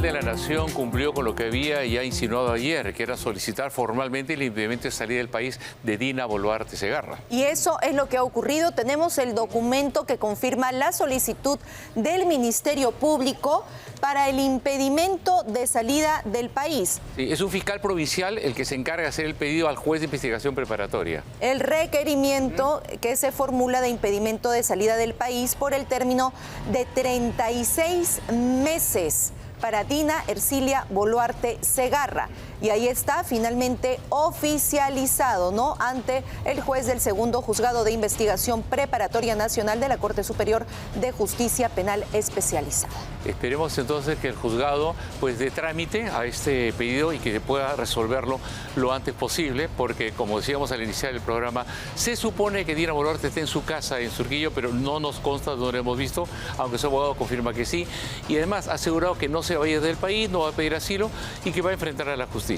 Fiscal de la Nación cumplió con lo que había ya insinuado ayer, que era solicitar formalmente el impedimento de salida del país de Dina Boluarte Segarra. Y eso es lo que ha ocurrido. Tenemos el documento que confirma la solicitud del Ministerio Público para el impedimento de salida del país. Sí, es un fiscal provincial el que se encarga de hacer el pedido al juez de investigación preparatoria. El requerimiento que se formula de impedimento de salida del país por el término de 36 meses para Dina Ercilia Boluarte Segarra. Y ahí está finalmente oficializado, ¿no?, ante el juez del segundo juzgado de investigación preparatoria nacional de la Corte Superior de Justicia Penal Especializada. Esperemos entonces que el juzgado pues dé trámite a este pedido y que pueda resolverlo lo antes posible, porque como decíamos al iniciar el programa, se supone que Dina Boluarte está en su casa en Surquillo, pero no nos consta, no lo hemos visto, aunque su abogado confirma que sí, y además ha asegurado que no se va a ir del país, no va a pedir asilo y que va a enfrentar a la justicia.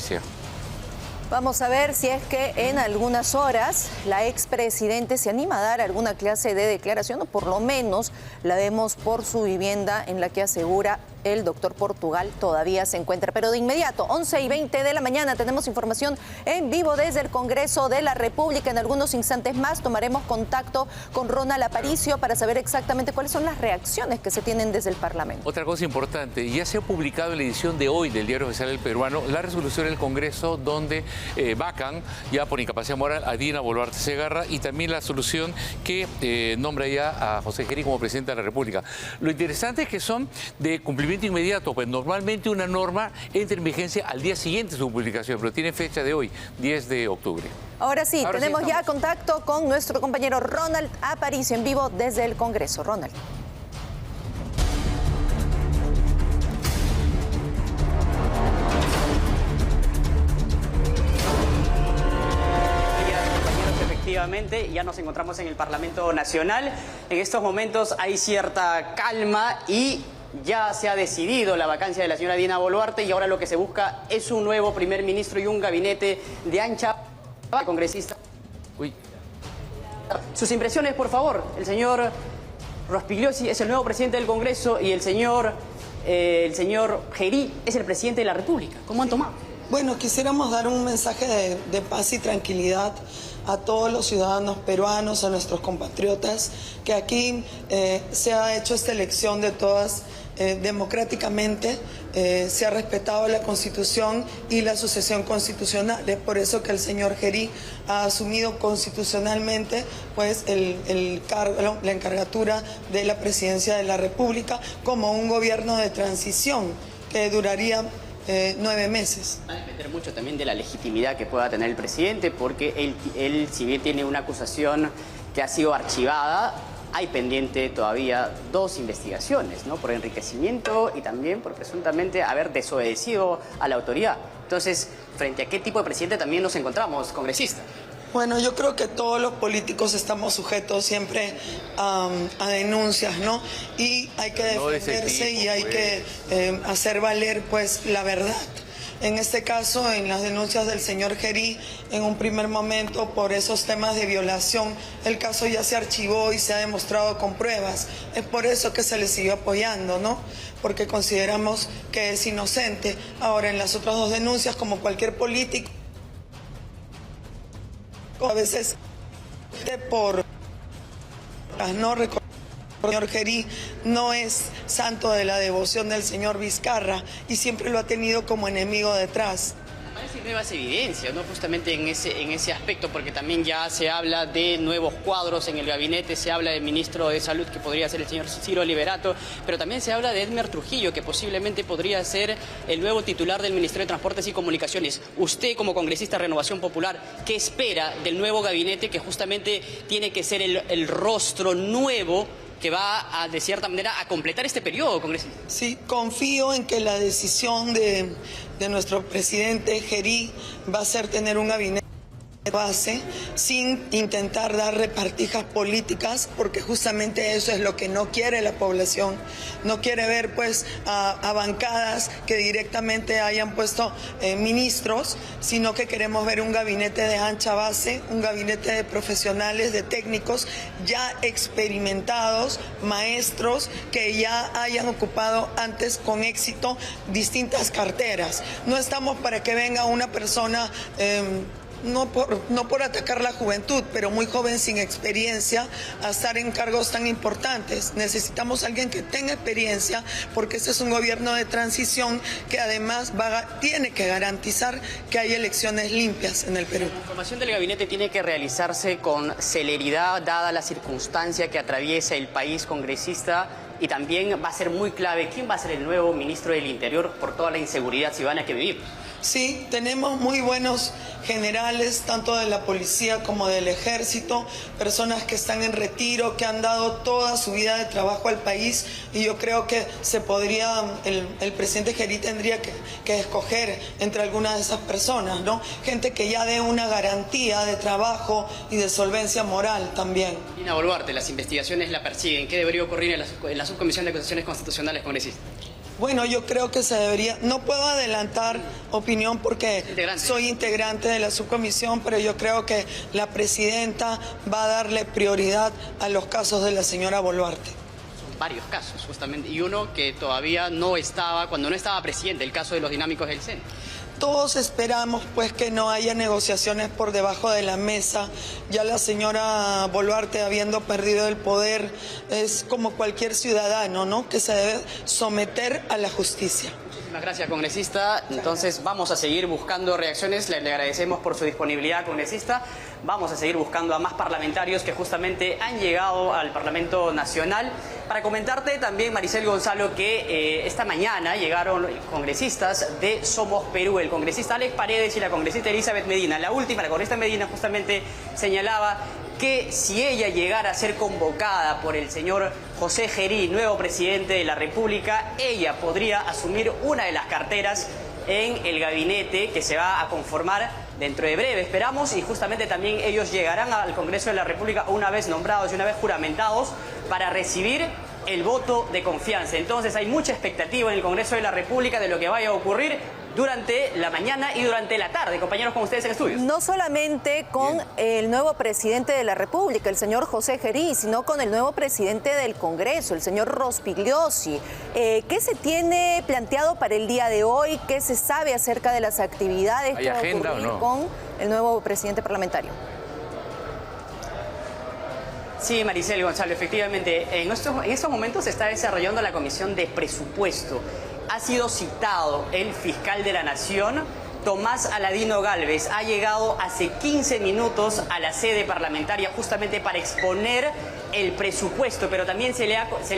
Vamos a ver si es que en algunas horas la expresidente se anima a dar alguna clase de declaración, o por lo menos la vemos por su vivienda, en la que asegura el doctor Portugal todavía se encuentra. Pero de inmediato, 11:20 de la mañana, tenemos información en vivo desde el Congreso de la República. En algunos instantes más tomaremos contacto con Ronald Aparicio para saber exactamente cuáles son las reacciones que se tienen desde el Parlamento. Otra cosa importante, ya se ha publicado en la edición de hoy del Diario Oficial del Peruano la resolución del Congreso donde vacan ya por incapacidad moral a Dina Boluarte Segarra, y también la solución que nombra ya a José Gerí como presidente de la República. Lo interesante es que son de cumplimiento inmediato, pues normalmente una norma entra en vigencia al día siguiente de su publicación, pero tiene fecha de hoy, 10 de octubre. Ahora sí, tenemos ya contacto con nuestro compañero Ronald Aparicio en vivo desde el Congreso. Ronald. Efectivamente, ya nos encontramos en el Parlamento Nacional. En estos momentos hay cierta calma y ya se ha decidido la vacancia de la señora Dina Boluarte, y ahora lo que se busca es un nuevo primer ministro y un gabinete de ancha congresista. Sus impresiones, por favor. El señor Rospigliosi es el nuevo presidente del Congreso y el señor Gerí es el presidente de la República. ¿Cómo han tomado? Bueno, quisiéramos dar un mensaje de paz y tranquilidad a todos los ciudadanos peruanos, a nuestros compatriotas, que aquí se ha hecho esta elección de todas democráticamente, se ha respetado la Constitución y la sucesión constitucional. Es por eso que el señor Gerí ha asumido constitucionalmente pues la encargatura de la presidencia de la República como un gobierno de transición que duraría 9 meses. Va a depender mucho también de la legitimidad que pueda tener el presidente, porque él, si bien tiene una acusación que ha sido archivada, hay pendiente todavía 2 investigaciones, ¿no? Por enriquecimiento y también por presuntamente haber desobedecido a la autoridad. Entonces, ¿frente a qué tipo de presidente también nos encontramos, congresista? Bueno, yo creo que todos los políticos estamos sujetos siempre a denuncias, ¿no? Y hay que defenderse y hay que hacer valer, pues, la verdad. En este caso, en las denuncias del señor Gerí, en un primer momento, por esos temas de violación, el caso ya se archivó y se ha demostrado con pruebas. Es por eso que se le sigue apoyando, ¿no? Porque consideramos que es inocente. Ahora, en las otras 2 denuncias, como cualquier político, a veces por no recordar, el señor Gerí no es santo de la devoción del señor Vizcarra y siempre lo ha tenido como enemigo detrás. Aparecen nuevas evidencias, ¿no? Justamente en ese aspecto, porque también ya se habla de nuevos cuadros en el gabinete, se habla del ministro de Salud, que podría ser el señor Ciro Liberato, pero también se habla de Edmer Trujillo, que posiblemente podría ser el nuevo titular del Ministerio de Transportes y Comunicaciones. Usted, como congresista de Renovación Popular, ¿qué espera del nuevo gabinete que justamente tiene que ser el rostro nuevo que va, de cierta manera, a completar este periodo, congresista? Sí, confío en que la decisión de nuestro presidente Gerí va a ser tener un gabinete base sin intentar dar repartijas políticas, porque justamente eso es lo que no quiere la población. No quiere ver pues a bancadas que directamente hayan puesto ministros, sino que queremos ver un gabinete de ancha base, un gabinete de profesionales, de técnicos ya experimentados, maestros que ya hayan ocupado antes con éxito distintas carteras. No estamos para que venga una persona no por atacar la juventud, pero muy joven sin experiencia a estar en cargos tan importantes. Necesitamos a alguien que tenga experiencia, porque este es un gobierno de transición que además tiene que garantizar que hay elecciones limpias en el Perú. La formación del gabinete tiene que realizarse con celeridad, dada la circunstancia que atraviesa el país, congresista, y también va a ser muy clave quién va a ser el nuevo ministro del Interior por toda la inseguridad ciudadana que vivimos. Sí, tenemos muy buenos generales, tanto de la policía como del ejército, personas que están en retiro, que han dado toda su vida de trabajo al país, y yo creo que el presidente Gerí tendría que escoger entre algunas de esas personas, ¿no? Gente que ya dé una garantía de trabajo y de solvencia moral también. Dina Boluarte, las investigaciones la persiguen. ¿Qué debería ocurrir en la Subcomisión de Acusaciones Constitucionales, congresista? Bueno, yo creo que se debería, no puedo adelantar opinión porque soy integrante de la subcomisión, pero yo creo que la presidenta va a darle prioridad a los casos de la señora Boluarte. Son varios casos, justamente, y uno que todavía no estaba, cuando no estaba presidente, el caso de los dinámicos del CEN. Todos esperamos pues que no haya negociaciones por debajo de la mesa. Ya la señora Boluarte, habiendo perdido el poder, es como cualquier ciudadano, ¿no?, que se debe someter a la justicia. Muchísimas gracias, congresista. Entonces vamos a seguir buscando reacciones. Le agradecemos por su disponibilidad, congresista. Vamos a seguir buscando a más parlamentarios que justamente han llegado al Parlamento Nacional. Para comentarte también, Maricel Gonzalo, que esta mañana llegaron congresistas de Somos Perú, el congresista Alex Paredes y la congresista Elizabeth Medina. La congresista Medina justamente señalaba que si ella llegara a ser convocada por el señor José Gerí, nuevo presidente de la República, ella podría asumir una de las carteras en el gabinete que se va a conformar dentro de breve, esperamos, y justamente también ellos llegarán al Congreso de la República una vez nombrados y una vez juramentados para recibir el voto de confianza. Entonces hay mucha expectativa en el Congreso de la República de lo que vaya a ocurrir durante la mañana y durante la tarde, compañeros, con ustedes en estudios. No solamente con el nuevo presidente de la República, el señor José Gerí, sino con el nuevo presidente del Congreso, el señor Rospigliosi. ¿Qué se tiene planteado para el día de hoy? ¿Qué se sabe acerca de las actividades que va a ocurrir con el nuevo presidente parlamentario? Sí, Maricel Gonzalo, efectivamente, en estos momentos se está desarrollando la Comisión de Presupuesto. Ha sido citado el fiscal de la Nación, Tomás Aladino Gálvez. Ha llegado hace 15 minutos a la sede parlamentaria justamente para exponer el presupuesto, pero también se le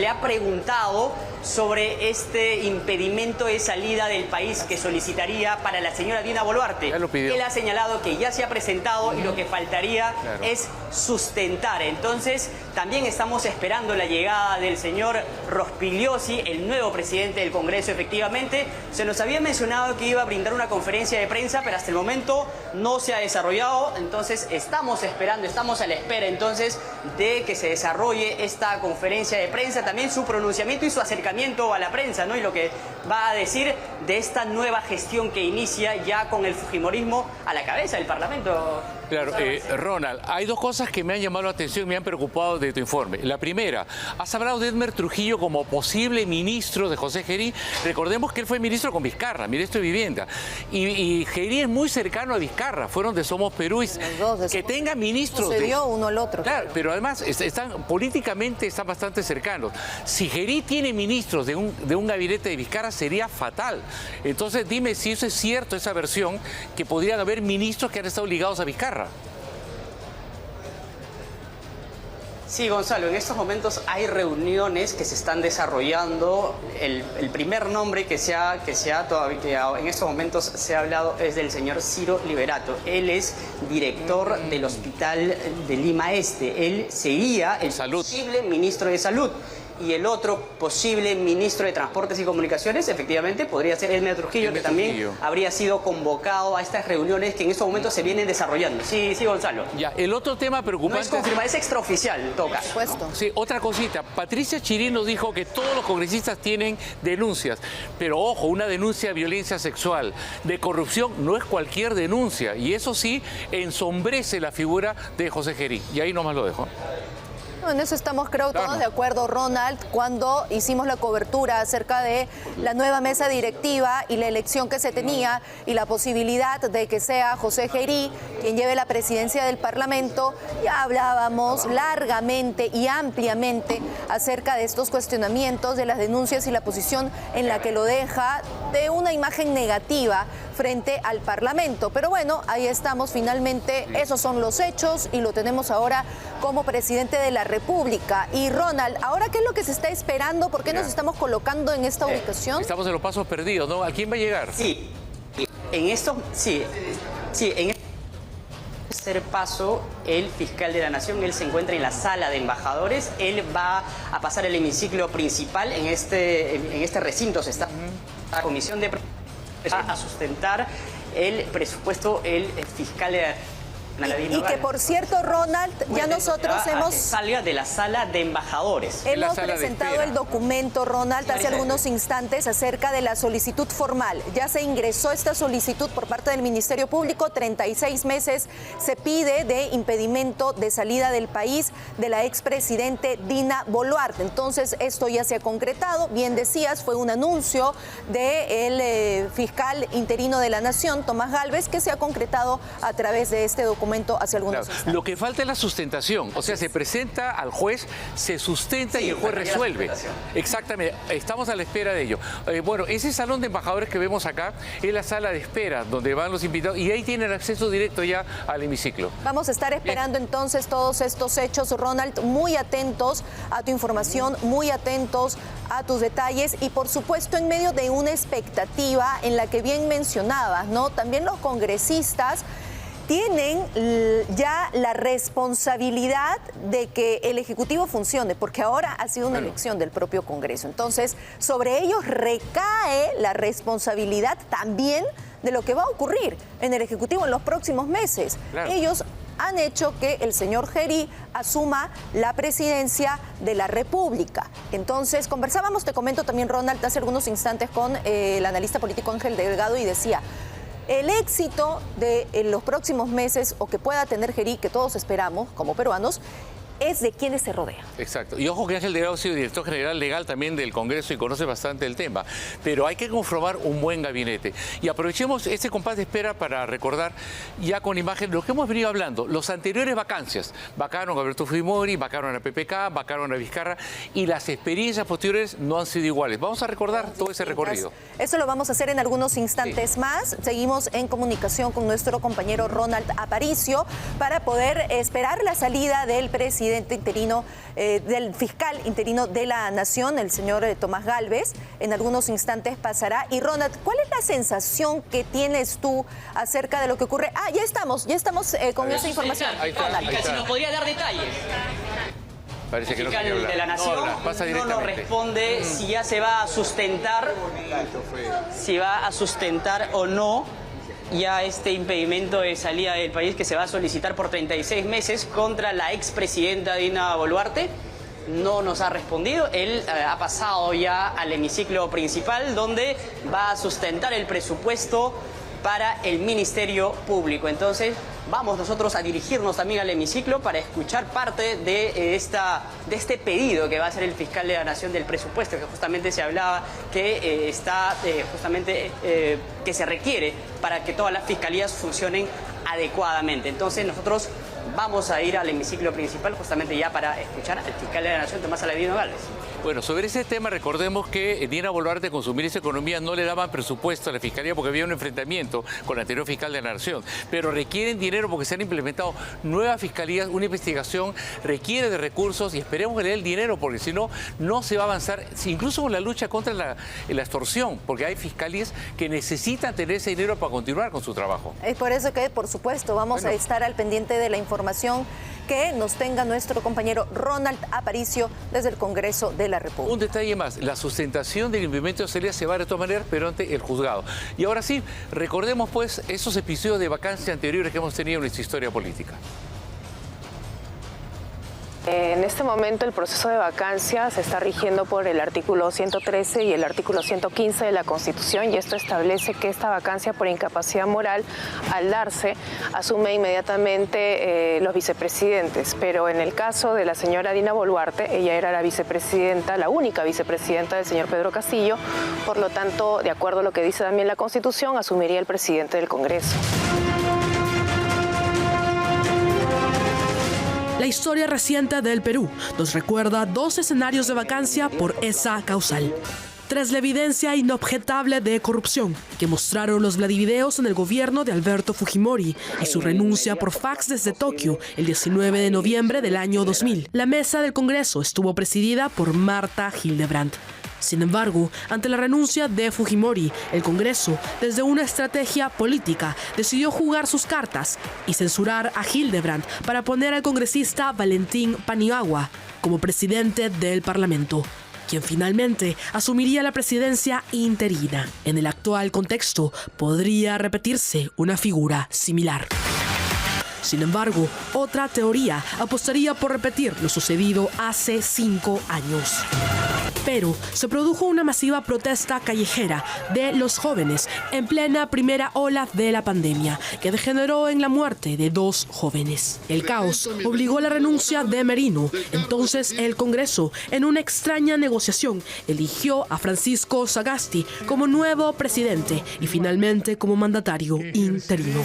ha preguntado sobre este impedimento de salida del país que solicitaría para la señora Dina Boluarte. Él ha señalado que ya se ha presentado y lo que faltaría es sustentar. Entonces, también estamos esperando la llegada del señor Rospigliosi, el nuevo presidente del Congreso. Efectivamente, se nos había mencionado que iba a brindar una conferencia de prensa, pero hasta el momento no se ha desarrollado. Entonces, estamos esperando, estamos a la espera entonces de que se desarrolle esta conferencia de prensa, también su pronunciamiento y su acercamiento a la prensa, ¿no? Y lo que va a decir de esta nueva gestión que inicia ya con el fujimorismo a la cabeza del Parlamento. Claro, Ronald, hay dos cosas que me han llamado la atención y me han preocupado de tu informe. La primera, has hablado de Edmer Trujillo como posible ministro de José Gerí. Recordemos que él fue ministro con Vizcarra, ministro de Vivienda. Y Gerí es muy cercano a Vizcarra, fueron de Somos Perú. Que tenga ministros. Se dio uno al otro. Claro, pero además políticamente están bastante cercanos. Si Gerí tiene ministros de un gabinete de Vizcarra, sería fatal. Entonces, dime si eso es cierto, esa versión, que podrían haber ministros que han estado ligados a Vizcarra. Sí, Gonzalo, en estos momentos hay reuniones que se están desarrollando. El primer nombre que en estos momentos se ha hablado es del señor Ciro Liberato. Él es director del Hospital de Lima Este. Él sería el posible ministro de Salud. y el otro posible ministro de Transportes y Comunicaciones, efectivamente, podría ser Edmer Trujillo, que también habría sido convocado a estas reuniones que en estos momentos se vienen desarrollando. Sí, Gonzalo. Ya, el otro tema preocupante... No es confirmado, es extraoficial en todo caso. Por supuesto. Sí, otra cosita. Patricia Chirino dijo que todos los congresistas tienen denuncias, pero ojo, una denuncia de violencia sexual, de corrupción, no es cualquier denuncia, y eso sí ensombrece la figura de José Gerí. Y ahí nomás lo dejo. En eso estamos, creo, todos de acuerdo, Ronald, cuando hicimos la cobertura acerca de la nueva mesa directiva y la elección que se tenía y la posibilidad de que sea José Gerí quien lleve la presidencia del Parlamento. Ya hablábamos largamente y ampliamente acerca de estos cuestionamientos, de las denuncias y la posición en la que lo deja de una imagen negativa frente al Parlamento. Pero bueno, ahí estamos finalmente, esos son los hechos y lo tenemos ahora como presidente de la República. Y Ronald, ¿ahora qué es lo que se está esperando? ¿Por qué nos estamos colocando en esta ubicación? Estamos en los pasos perdidos, ¿no? ¿A quién va a llegar? Sí, en esto, en este tercer paso, el fiscal de la Nación, él se encuentra en la sala de embajadores, él va a pasar el hemiciclo principal, en este recinto se está la comisión de a sustentar el presupuesto, el fiscal de y que por cierto, Ronald, ya nosotros salga de la sala de embajadores. Hemos presentado el documento, Ronald, hace algunos instantes acerca de la solicitud formal. Ya se ingresó esta solicitud por parte del Ministerio Público, 36 meses se pide de impedimento de salida del país de la expresidente Dina Boluarte. Entonces, esto ya se ha concretado. Bien decías, fue un anuncio del fiscal interino de la Nación, Tomás Gálvez, que se ha concretado a través de este documento hace algunos instantes. Lo que falta es la sustentación, o sea, se presenta al juez, se sustenta y el juez resuelve. Exactamente, estamos a la espera de ello. Bueno, ese salón de embajadores que vemos acá es la sala de espera donde van los invitados y ahí tienen acceso directo ya al hemiciclo. Vamos a estar esperando entonces todos estos hechos, Ronald, muy atentos a tu información, muy atentos a tus detalles y por supuesto en medio de una expectativa en la que bien mencionabas, ¿no? También los congresistas tienen ya la responsabilidad de que el Ejecutivo funcione, porque ahora ha sido una elección del propio Congreso. Entonces, sobre ellos recae la responsabilidad también de lo que va a ocurrir en el Ejecutivo en los próximos meses. Claro. Ellos han hecho que el señor Gerí asuma la presidencia de la República. Entonces, conversábamos, te comento también, Ronald, hace algunos instantes con el analista político Ángel Delgado y decía: el éxito de los próximos meses o que pueda tener Gerí, que todos esperamos como peruanos, es de quienes se rodean. Exacto. Y ojo que Ángel Delgado ha sido director general legal también del Congreso y conoce bastante el tema. Pero hay que conformar un buen gabinete. Y aprovechemos este compás de espera para recordar ya con imagen lo que hemos venido hablando. Los anteriores vacancias. Vacaron a Alberto Fujimori, vacaron a PPK, vacaron a Vizcarra y las experiencias posteriores no han sido iguales. Vamos a recordar todo ese recorrido. Eso lo vamos a hacer en algunos instantes más. Seguimos en comunicación con nuestro compañero Ronald Aparicio para poder esperar la salida del presidente interino, del fiscal interino de la Nación, el señor Tomás Gálvez. En algunos instantes pasará. Y Ronald, ¿cuál es la sensación que tienes tú acerca de lo que ocurre? Ah, ya estamos con esa información. Ahí está. Si nos podría dar detalles. Parece que el fiscal de la Nación no nos responde si ya se va a sustentar, o no ya este impedimento de salida del país que se va a solicitar por 36 meses contra la expresidenta Dina Boluarte. No nos ha respondido. Él ha pasado ya al hemiciclo principal donde va a sustentar el presupuesto para el Ministerio Público. Entonces, vamos nosotros a dirigirnos también al hemiciclo para escuchar parte de este pedido que va a hacer el fiscal de la Nación del presupuesto, que justamente se hablaba que que se requiere para que todas las fiscalías funcionen adecuadamente. Entonces, nosotros vamos a ir al hemiciclo principal justamente ya para escuchar al fiscal de la Nación, Tomás Aladino Gálvez. Bueno, sobre ese tema recordemos que Dina Boluarte con su ministro de Economía no le daban presupuesto a la Fiscalía porque había un enfrentamiento con el anterior fiscal de la Nación, pero requieren dinero porque se han implementado nuevas fiscalías, una investigación requiere de recursos y esperemos que le dé el dinero porque si no, no se va a avanzar, incluso con la lucha contra la extorsión, porque hay fiscalías que necesitan tener ese dinero para continuar con su trabajo. Es por eso que, por supuesto, vamos a estar al pendiente de la información que nos tenga nuestro compañero Ronald Aparicio desde el Congreso de la República. Un detalle más, la sustentación del impedimento de salida se va de todas maneras, pero ante el juzgado. Y ahora sí, recordemos pues esos episodios de vacancia anteriores que hemos tenido en nuestra historia política. En este momento el proceso de vacancia se está rigiendo por el artículo 113 y el artículo 115 de la Constitución, y esto establece que esta vacancia por incapacidad moral, al darse, asume inmediatamente los vicepresidentes. Pero en el caso de la señora Dina Boluarte, ella era la vicepresidenta, la única vicepresidenta del señor Pedro Castillo, por lo tanto, de acuerdo a lo que dice también la Constitución, asumiría el presidente del Congreso. La historia reciente del Perú nos recuerda dos escenarios de vacancia por esa causal. Tras la evidencia inobjetable de corrupción que mostraron los Vladivideos en el gobierno de Alberto Fujimori y su renuncia por fax desde Tokio el 19 de noviembre del año 2000, la mesa del Congreso estuvo presidida por Marta Hildebrandt. Sin embargo, ante la renuncia de Fujimori, el Congreso, desde una estrategia política, decidió jugar sus cartas y censurar a Hildebrandt para poner al congresista Valentín Paniagua como presidente del Parlamento, quien finalmente asumiría la presidencia interina. En el actual contexto, podría repetirse una figura similar. Sin embargo, otra teoría apostaría por repetir lo sucedido hace 5 años. Pero se produjo una masiva protesta callejera de los jóvenes en plena primera ola de la pandemia, que degeneró en la muerte de 2 jóvenes. El caos obligó a la renuncia de Merino. Entonces el Congreso, en una extraña negociación, eligió a Francisco Sagasti como nuevo presidente y finalmente como mandatario interino.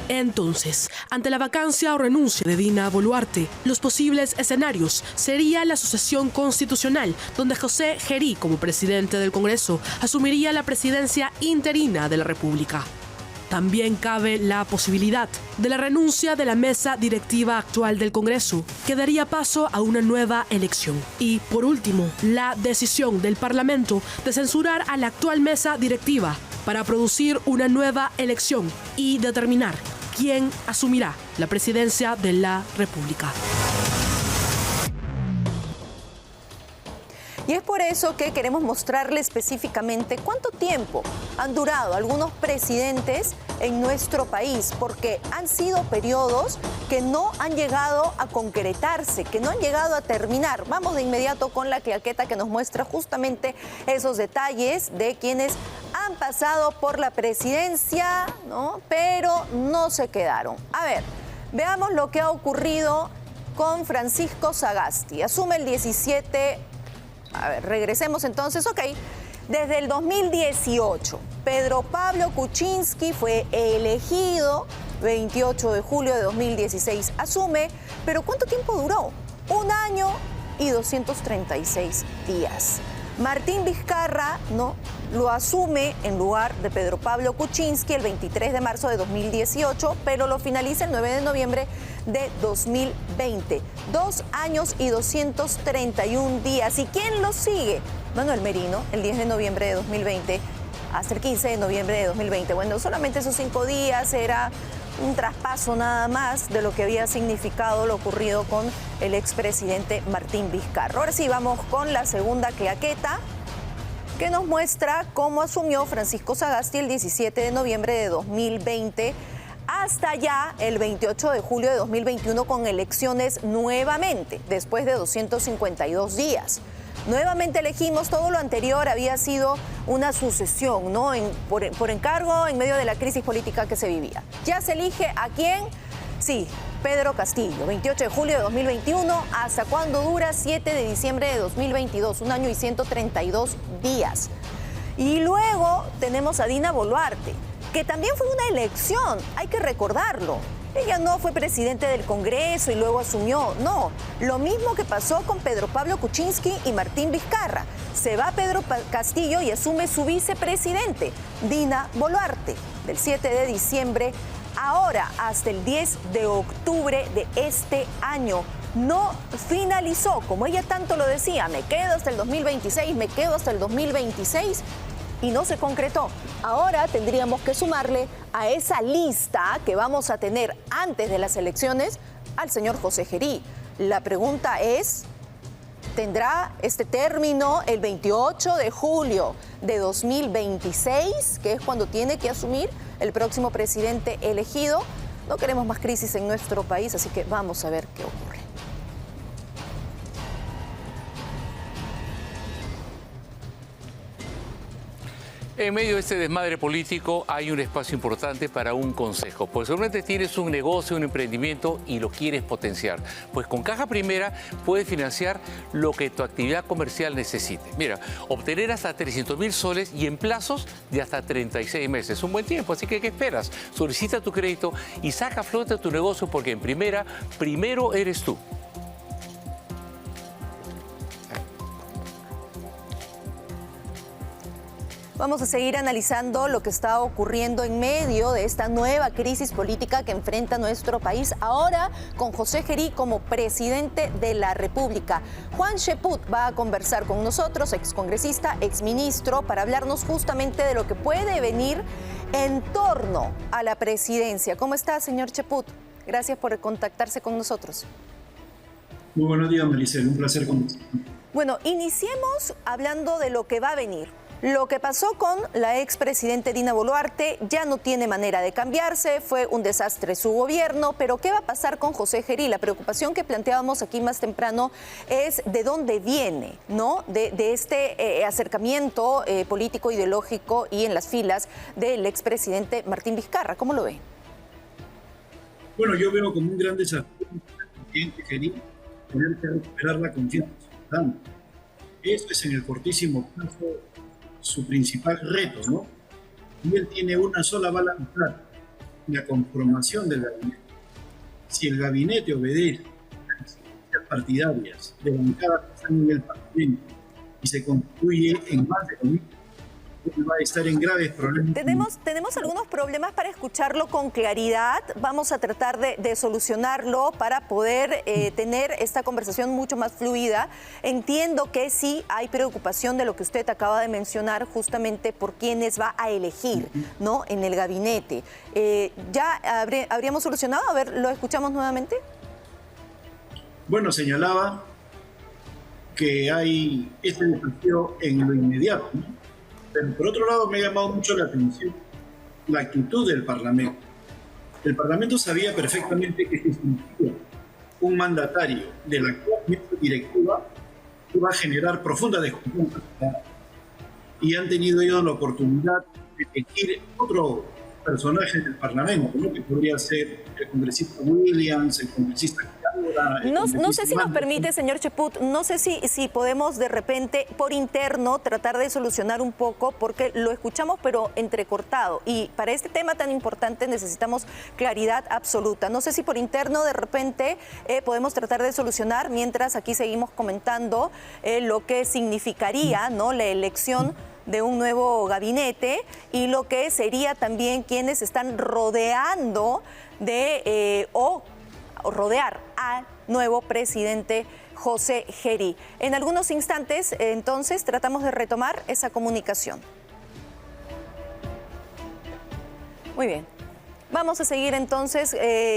Entonces, ante la vacancia o renuncia de Dina Boluarte, los posibles escenarios sería la sucesión constitucional, donde José Gerí, como presidente del Congreso, asumiría la presidencia interina de la República. También cabe la posibilidad de la renuncia de la mesa directiva actual del Congreso, que daría paso a una nueva elección. Y, por último, la decisión del Parlamento de censurar a la actual mesa directiva para producir una nueva elección y determinar quién asumirá la presidencia de la República. Y es por eso que queremos mostrarle específicamente cuánto tiempo han durado algunos presidentes en nuestro país, porque han sido periodos que no han llegado a concretarse, que no han llegado a terminar. Vamos de inmediato con la claqueta que nos muestra justamente esos detalles de quienes han pasado por la presidencia, ¿no? Pero no se quedaron. A ver, veamos lo que ha ocurrido con Francisco Sagasti. Asume el 17... A ver, regresemos entonces, ok. Desde el 2018, Pedro Pablo Kuczynski fue elegido 28 de julio de 2016. Asume, pero ¿cuánto tiempo duró? 1 año y 236 días. Martín Vizcarra, ¿no?, lo asume en lugar de Pedro Pablo Kuczynski el 23 de marzo de 2018, pero lo finaliza el 9 de noviembre de 2020. 2 años y 231 días. ¿Y quién lo sigue? Manuel Merino, el 10 de noviembre de 2020 hasta el 15 de noviembre de 2020. Bueno, solamente esos 5 días era un traspaso nada más de lo que había significado lo ocurrido con el expresidente Martín Vizcarra. Ahora sí, vamos con la segunda claqueta, que nos muestra cómo asumió Francisco Sagasti el 17 de noviembre de 2020 hasta ya el 28 de julio de 2021 con elecciones nuevamente, después de 252 días. Nuevamente elegimos, todo lo anterior había sido una sucesión, ¿no?, por encargo en medio de la crisis política que se vivía. Ya se elige a quién, sí, Pedro Castillo, 28 de julio de 2021, ¿hasta cuándo dura? 7 de diciembre de 2022, 1 año y 132 días. Y luego tenemos a Dina Boluarte, que también fue una elección, hay que recordarlo. Ella no fue presidente del Congreso y luego asumió, no. Lo mismo que pasó con Pedro Pablo Kuczynski y Martín Vizcarra. Se va Pedro Castillo y asume su vicepresidente, Dina Boluarte, del 7 de diciembre, ahora hasta el 10 de octubre de este año. No finalizó, como ella tanto lo decía, me quedo hasta el 2026, me quedo hasta el 2026. y no se concretó. Ahora tendríamos que sumarle a esa lista que vamos a tener antes de las elecciones al señor José Gerí. La pregunta es, ¿tendrá este término el 28 de julio de 2026, que es cuando tiene que asumir el próximo presidente elegido? No queremos más crisis en nuestro país, así que vamos a ver qué ocurre. En medio de este desmadre político hay un espacio importante para un consejo. Pues seguramente tienes un negocio, un emprendimiento y lo quieres potenciar. Pues con Caja Primera puedes financiar lo que tu actividad comercial necesite. Mira, obtener hasta 300.000 soles y en plazos de hasta 36 meses. Un buen tiempo, así que ¿qué esperas? Solicita tu crédito y saca a flote tu negocio porque en Primera, primero eres tú. Vamos a seguir analizando lo que está ocurriendo en medio de esta nueva crisis política que enfrenta nuestro país, ahora con José Gerí como presidente de la República. Juan Cheput va a conversar con nosotros, excongresista, exministro, para hablarnos justamente de lo que puede venir en torno a la presidencia. ¿Cómo está, señor Cheput? Gracias por contactarse con nosotros. Muy buenos días, Maricel. Un placer conversar. Bueno, iniciemos hablando de lo que va a venir. Lo que pasó con la expresidente Dina Boluarte ya no tiene manera de cambiarse, fue un desastre su gobierno, pero ¿qué va a pasar con José Gerí? La preocupación que planteábamos aquí más temprano es de dónde viene, ¿no? De este acercamiento político, ideológico y en las filas del expresidente Martín Vizcarra. ¿Cómo lo ve? Bueno, yo veo como un gran desafío para el presidente Gerí tener que recuperar la confianza ciudadana. Eso es en el cortísimo plazo su principal reto, ¿no? Y él tiene una sola bala de plata, la conformación del gabinete. Si el gabinete obedece a las exigencias partidarias de bancadas que están en el Parlamento y se constituye en más de lo mismo, va a estar en graves problemas. Tenemos algunos problemas para escucharlo con claridad. Vamos a tratar de solucionarlo para poder tener esta conversación mucho más fluida. Entiendo que sí hay preocupación de lo que usted acaba de mencionar, justamente por quiénes va a elegir, ¿no? En el gabinete. ¿Ya habríamos solucionado? A ver, ¿lo escuchamos nuevamente? Bueno, señalaba que hay este desafío en lo inmediato, ¿no? Pero por otro lado me ha llamado mucho la atención la actitud del Parlamento. El Parlamento sabía perfectamente que si existía un mandatario de la actual mesa directiva iba a generar profunda desconfianza. Y han tenido ellos la oportunidad de elegir otro personaje del Parlamento, ¿no? Que podría ser el congresista Williams, el congresista No sé si nos permite, señor Cheput, no sé si podemos de repente por interno tratar de solucionar un poco, porque lo escuchamos pero entrecortado y para este tema tan importante necesitamos claridad absoluta. No sé si por interno de repente podemos tratar de solucionar mientras aquí seguimos comentando lo que significaría, ¿no?, la elección de un nuevo gabinete y lo que sería también quienes están rodeando o rodear al nuevo presidente José Gerí. En algunos instantes, entonces, tratamos de retomar esa comunicación. Muy bien. Vamos a seguir entonces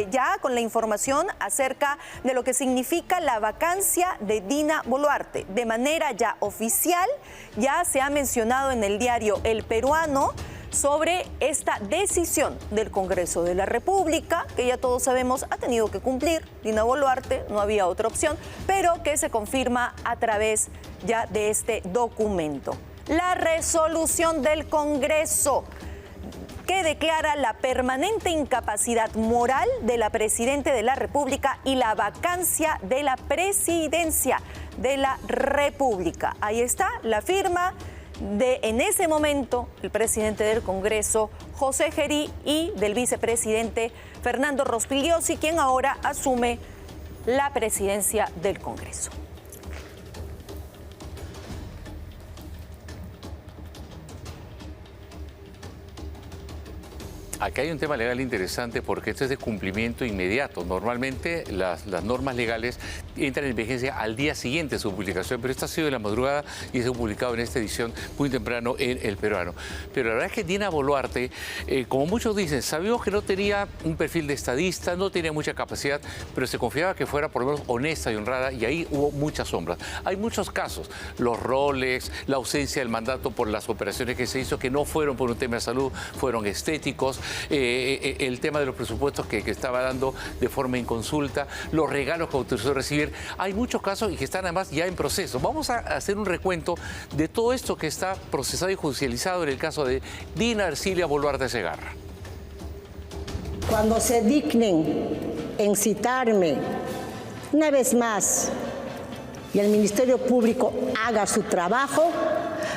ya con la información acerca de lo que significa la vacancia de Dina Boluarte. De manera ya oficial, ya se ha mencionado en el diario El Peruano sobre esta decisión del Congreso de la República, que ya todos sabemos ha tenido que cumplir Dina Boluarte, no había otra opción, pero que se confirma a través ya de este documento. La resolución del Congreso que declara la permanente incapacidad moral de la Presidenta de la República y la vacancia de la Presidencia de la República. Ahí está la firma de, en ese momento, el presidente del Congreso, José Gerí, y del vicepresidente Fernando Rospigliosi, quien ahora asume la presidencia del Congreso. Acá hay un tema legal interesante porque esto es de cumplimiento inmediato. Normalmente las normas legales entra en vigencia al día siguiente de su publicación, pero esto ha sido en la madrugada y se ha publicado en esta edición muy temprano en El Peruano. Pero la verdad es que Dina Boluarte, como muchos dicen, sabíamos que no tenía un perfil de estadista, no tenía mucha capacidad, pero se confiaba que fuera por lo menos honesta y honrada, y ahí hubo muchas sombras. Hay muchos casos, los roles, la ausencia del mandato por las operaciones que se hizo, que no fueron por un tema de salud, fueron estéticos, el tema de los presupuestos que estaba dando de forma inconsulta, los regalos que autorizó recibir. Hay muchos casos y que están además ya en proceso. Vamos a hacer un recuento de todo esto que está procesado y judicializado en el caso de Dina Ercilia Boluarte Segarra. Cuando se dignen en citarme una vez más y el Ministerio Público haga su trabajo,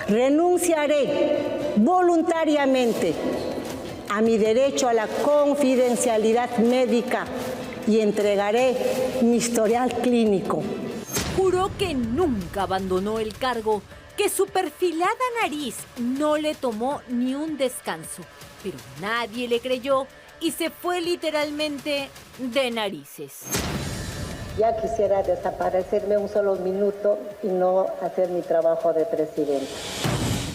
renunciaré voluntariamente a mi derecho a la confidencialidad médica y entregaré mi historial clínico. Juró que nunca abandonó el cargo, que su perfilada nariz no le tomó ni un descanso, pero nadie le creyó y se fue literalmente de narices. Ya quisiera desaparecerme un solo minuto y no hacer mi trabajo de presidente.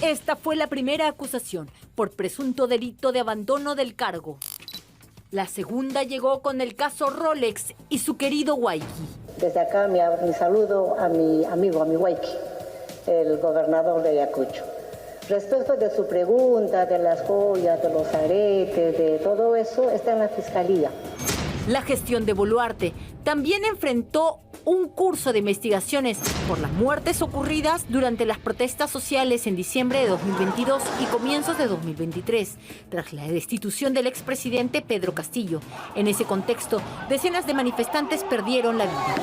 Esta fue la primera acusación por presunto delito de abandono del cargo. La segunda llegó con el caso Rolex y su querido Huayqui. Desde acá mi saludo a mi amigo, a mi Huayqui, el gobernador de Ayacucho. Respecto de su pregunta, de las joyas, de los aretes, de todo eso, está en la fiscalía. La gestión de Boluarte también enfrentó un curso de investigaciones por las muertes ocurridas durante las protestas sociales en diciembre de 2022 y comienzos de 2023, tras la destitución del expresidente Pedro Castillo. En ese contexto, decenas de manifestantes perdieron la vida.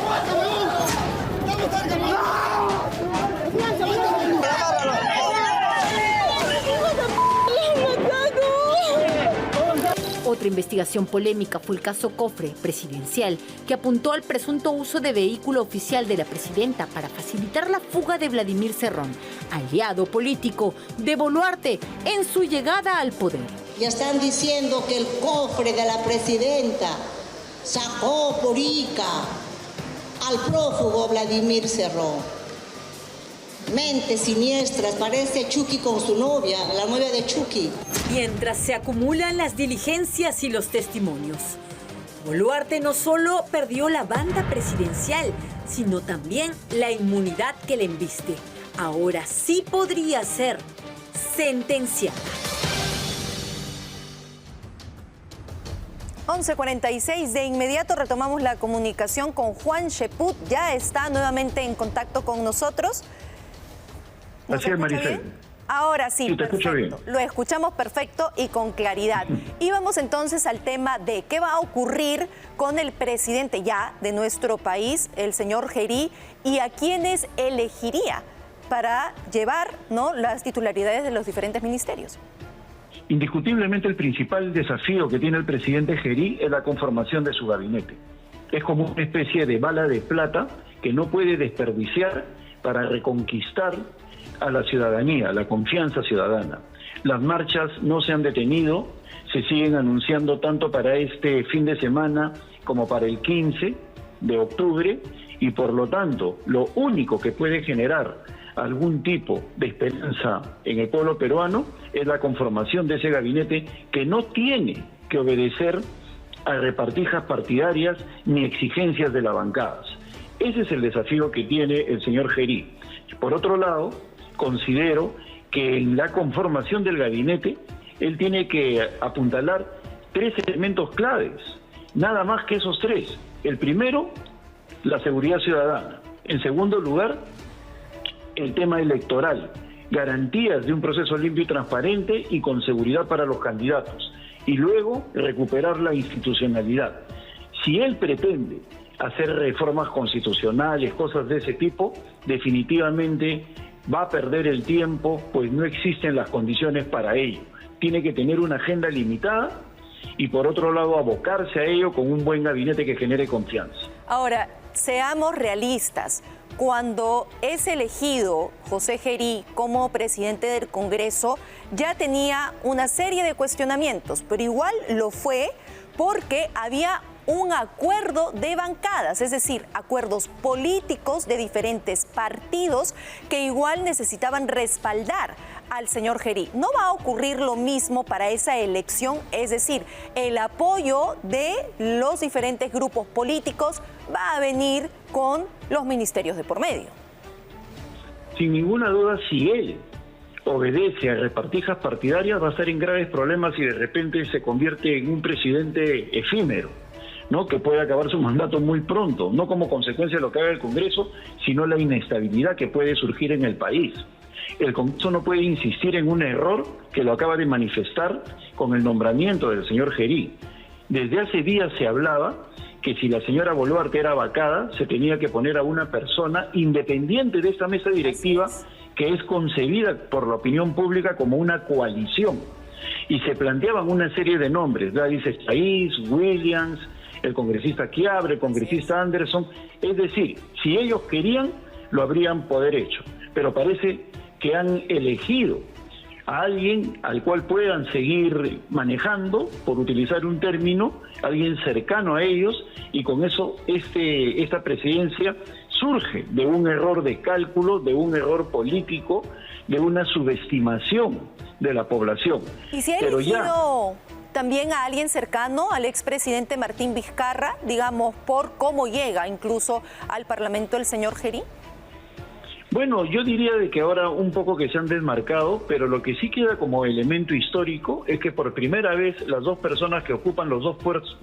Otra investigación polémica fue el caso Cofre presidencial, que apuntó al presunto uso de vehículo oficial de la presidenta para facilitar la fuga de Vladimir Cerrón, aliado político de Boluarte en su llegada al poder. Ya están diciendo que el cofre de la presidenta sacó por ICA al prófugo Vladimir Cerrón. Mentes siniestras, parece Chucky con su novia, la novia de Chucky. Mientras se acumulan las diligencias y los testimonios, Boluarte no solo perdió la banda presidencial, sino también la inmunidad que le embiste. Ahora sí podría ser sentenciada. 11:46, de inmediato retomamos la comunicación con Juan Cheput. Ya está nuevamente en contacto con nosotros. Así es, Maricel. Bien? Ahora sí, te escucho bien. Lo escuchamos perfecto y con claridad. Y vamos entonces al tema de qué va a ocurrir con el presidente ya de nuestro país, el señor Gerí, y a quienes elegiría para llevar, ¿no?, las titularidades de los diferentes ministerios. Indiscutiblemente el principal desafío que tiene el presidente Gerí es la conformación de su gabinete. Es como una especie de bala de plata que no puede desperdiciar para reconquistar a la ciudadanía, la confianza ciudadana. Las marchas no se han detenido, se siguen anunciando tanto para este fin de semana como para el 15 de octubre, y por lo tanto, lo único que puede generar algún tipo de esperanza en el pueblo peruano es la conformación de ese gabinete que no tiene que obedecer a repartijas partidarias ni exigencias de las bancadas. Ese es el desafío que tiene el señor Gerí. Por otro lado, considero que en la conformación del gabinete él tiene que apuntalar 3 elementos claves, nada más que esos 3. El primero, la seguridad ciudadana. En segundo lugar, el tema electoral, garantías de un proceso limpio y transparente y con seguridad para los candidatos. Y luego, recuperar la institucionalidad. Si él pretende hacer reformas constitucionales, cosas de ese tipo, definitivamente va a perder el tiempo, pues no existen las condiciones para ello. Tiene que tener una agenda limitada y, por otro lado, abocarse a ello con un buen gabinete que genere confianza. Ahora, seamos realistas. Cuando es elegido José Gerí como presidente del Congreso, ya tenía una serie de cuestionamientos, pero igual lo fue porque había un acuerdo de bancadas, es decir, acuerdos políticos de diferentes partidos que igual necesitaban respaldar al señor Gerí. ¿No va a ocurrir lo mismo para esa elección? Es decir, el apoyo de los diferentes grupos políticos va a venir con los ministerios de por medio. Sin ninguna duda, si él obedece a repartijas partidarias, va a estar en graves problemas y de repente se convierte en un presidente efímero, ¿no? Que puede acabar su mandato muy pronto, no como consecuencia de lo que haga el Congreso, sino la inestabilidad que puede surgir en el país. El Congreso no puede insistir en un error que lo acaba de manifestar con el nombramiento del señor Gerí. Desde hace días se hablaba que si la señora Boluarte era vacada, se tenía que poner a una persona independiente de esta mesa directiva que es concebida por la opinión pública como una coalición. Y se planteaban una serie de nombres, Gladys Estaís, Williams, el congresista Chiabre, el congresista Anderson. Es decir, si ellos querían, lo habrían poder hecho. Pero parece que han elegido a alguien al cual puedan seguir manejando, por utilizar un término, alguien cercano a ellos, y con eso esta presidencia surge de un error de cálculo, de un error político, de una subestimación de la población. ¿Y si ha elegido también a alguien cercano al expresidente Martín Vizcarra, digamos, por cómo llega incluso al Parlamento el señor Gerí? Bueno, yo diría de que ahora un poco que se han desmarcado, pero lo que sí queda como elemento histórico es que por primera vez las dos personas que ocupan los dos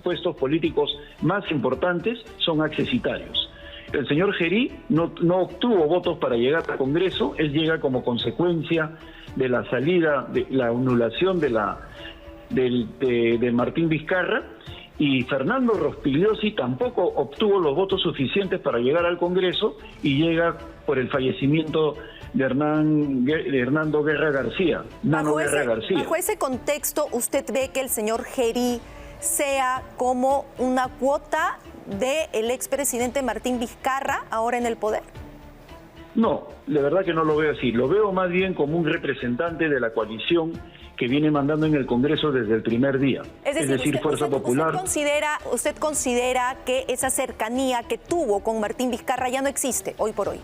puestos políticos más importantes son accesitarios. El señor Gerí no obtuvo votos para llegar al Congreso, él llega como consecuencia de la salida, de la anulación de Martín Vizcarra, y Fernando Rospigliosi tampoco obtuvo los votos suficientes para llegar al Congreso y llega por el fallecimiento de Hernando Guerra García, Bajo ese contexto, ¿usted ve que el señor Gerí sea como una cuota del expresidente Martín Vizcarra ahora en el poder? No, la verdad que no lo veo así. Lo veo más bien como un representante de la coalición que viene mandando en el Congreso desde el primer día. Es decir, Fuerza Popular. ¿Usted considera que esa cercanía que tuvo con Martín Vizcarra ya no existe hoy por hoy?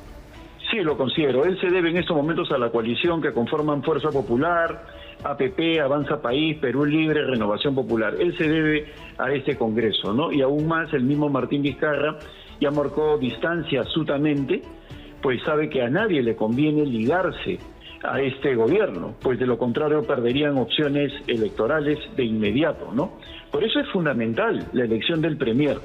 Sí, lo considero. Él se debe en estos momentos a la coalición que conforman Fuerza Popular, APP, Avanza País, Perú Libre, Renovación Popular. Él se debe a este Congreso, ¿no? Y aún más, el mismo Martín Vizcarra ya marcó distancia astutamente, pues sabe que a nadie le conviene ligarse a este gobierno, pues de lo contrario perderían opciones electorales de inmediato, ¿no? Por eso es fundamental la elección del premier.